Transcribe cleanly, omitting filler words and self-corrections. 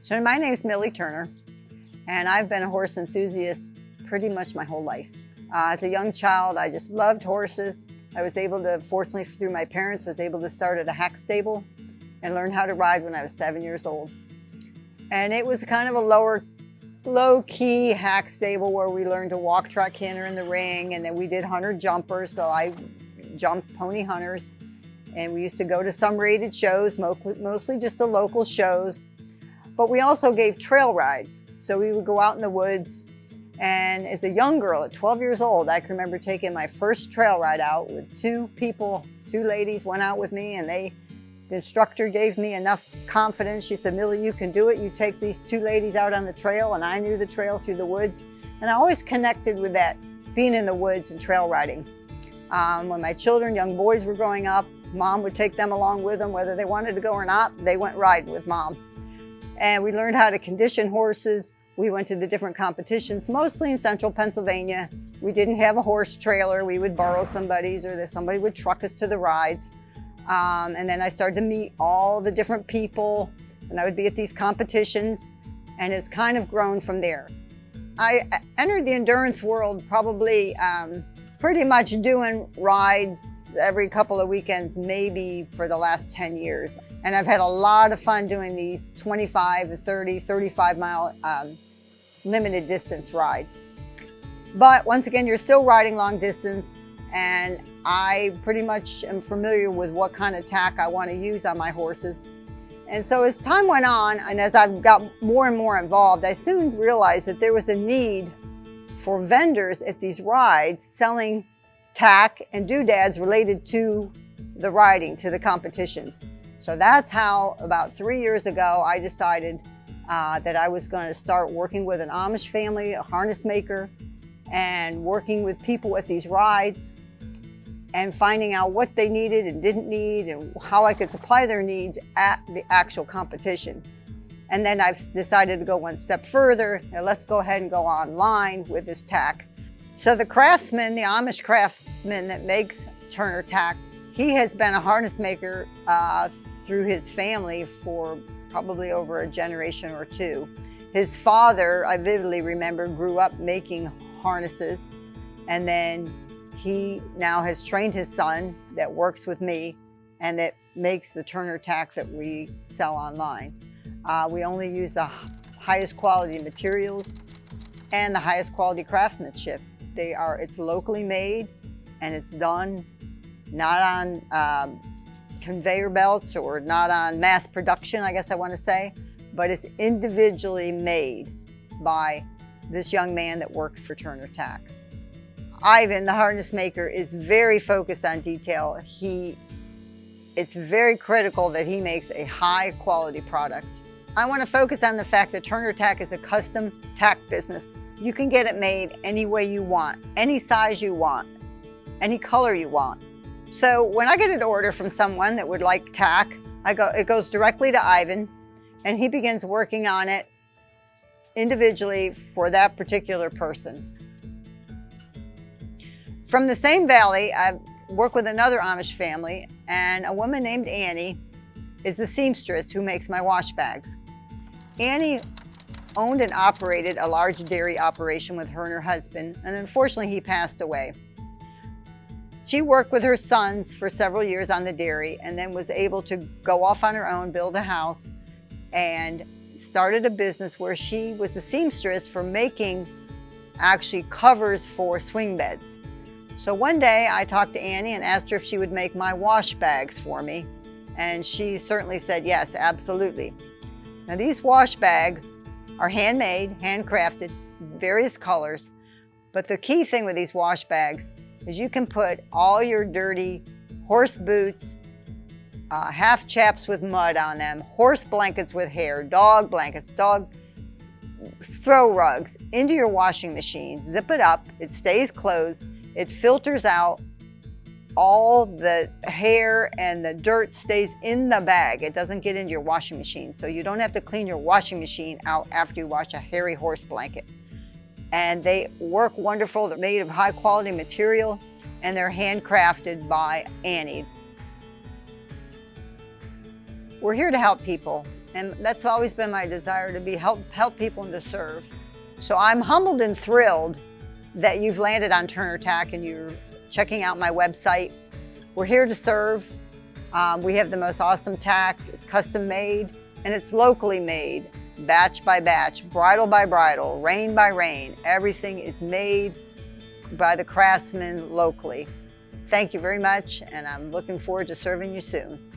So my name is Millie Turner, and I've been a horse enthusiast pretty much my whole life. As a young child, I just loved horses. I was able to, fortunately through my parents, was able to start at a hack stable and learn how to ride when I was 7 years old. And it was kind of a low-key hack stable where we learned to walk, track, canter in the ring, and then we did hunter jumpers, so I jumped pony hunters. And we used to go to some rated shows, mostly just the local shows. But we also gave trail rides. So we would go out in the woods, and as a young girl at 12 years old, I can remember taking my first trail ride out with two ladies went out with me, and the instructor gave me enough confidence. She said, "Millie, you can do it. You take these two ladies out on the trail," and I knew the trail through the woods. And I always connected with that, being in the woods and trail riding. When my children, young boys, were growing up, Mom would take them along with them, whether they wanted to go or not. They went riding with Mom. And we learned how to condition horses. We went to the different competitions, mostly in central Pennsylvania. We didn't have a horse trailer. We would borrow somebody's, or somebody would truck us to the rides. And then I started to meet all the different people, and I would be at these competitions, and it's kind of grown from there. I entered the endurance world probably pretty much doing rides every couple of weekends, maybe for the last 10 years. And I've had a lot of fun doing these 25 to 30, 35 mile limited distance rides. But once again, you're still riding long distance, and I pretty much am familiar with what kind of tack I want to use on my horses. And so as time went on, and as I've got more and more involved, I soon realized that there was a need for vendors at these rides selling tack and doodads related to the riding, to the competitions. So that's how, about 3 years ago, I decided that I was going to start working with an Amish family, a harness maker, and working with people at these rides and finding out what they needed and didn't need and how I could supply their needs at the actual competition. And then I've decided to go one step further. Now let's go ahead and go online with this tack. So the craftsman, the Amish craftsman that makes Turner Tack, he has been a harness maker through his family for probably over a generation or two. His father, I vividly remember, grew up making harnesses, and then he now has trained his son that works with me and that makes the Turner Tack that we sell online. We only use the highest quality materials and the highest quality craftsmanship. It's locally made, and it's done not on conveyor belts or not on mass production, I guess I want to say, but it's individually made by this young man that works for Turner Tack. Ivan, the harness maker, is very focused on detail. It's very critical that he makes a high quality product. I want to focus on the fact that Turner Tack is a custom tack business. You can get it made any way you want, any size you want, any color you want. So when I get an order from someone that would like tack, it goes directly to Ivan, and he begins working on it individually for that particular person. From the same valley, I work with another Amish family, and a woman named Annie is the seamstress who makes my wash bags. Annie owned and operated a large dairy operation with her and her husband, and unfortunately he passed away. She worked with her sons for several years on the dairy, and then was able to go off on her own, build a house, and started a business where she was a seamstress for making actually covers for swing beds. So one day I talked to Annie and asked her if she would make my wash bags for me, and she certainly said yes, absolutely. Now these wash bags are handmade, handcrafted, various colors, but the key thing with these wash bags is you can put all your dirty horse boots, half chaps with mud on them, horse blankets with hair, dog blankets, dog throw rugs into your washing machine, zip it up, it stays closed, it filters out, all the hair and the dirt stays in the bag. It doesn't get into your washing machine, so you don't have to clean your washing machine out after you wash a hairy horse blanket. And they work wonderful. They're made of high quality material, and they're handcrafted by Annie. We're here to help people. And that's always been my desire, to help people and to serve. So I'm humbled and thrilled that you've landed on Turner Tack and you're checking out my website. We're here to serve. We have the most awesome tack. It's custom made and it's locally made, batch by batch, bridle by bridle, rein by rein. Everything is made by the craftsmen locally. Thank you very much, and I'm looking forward to serving you soon.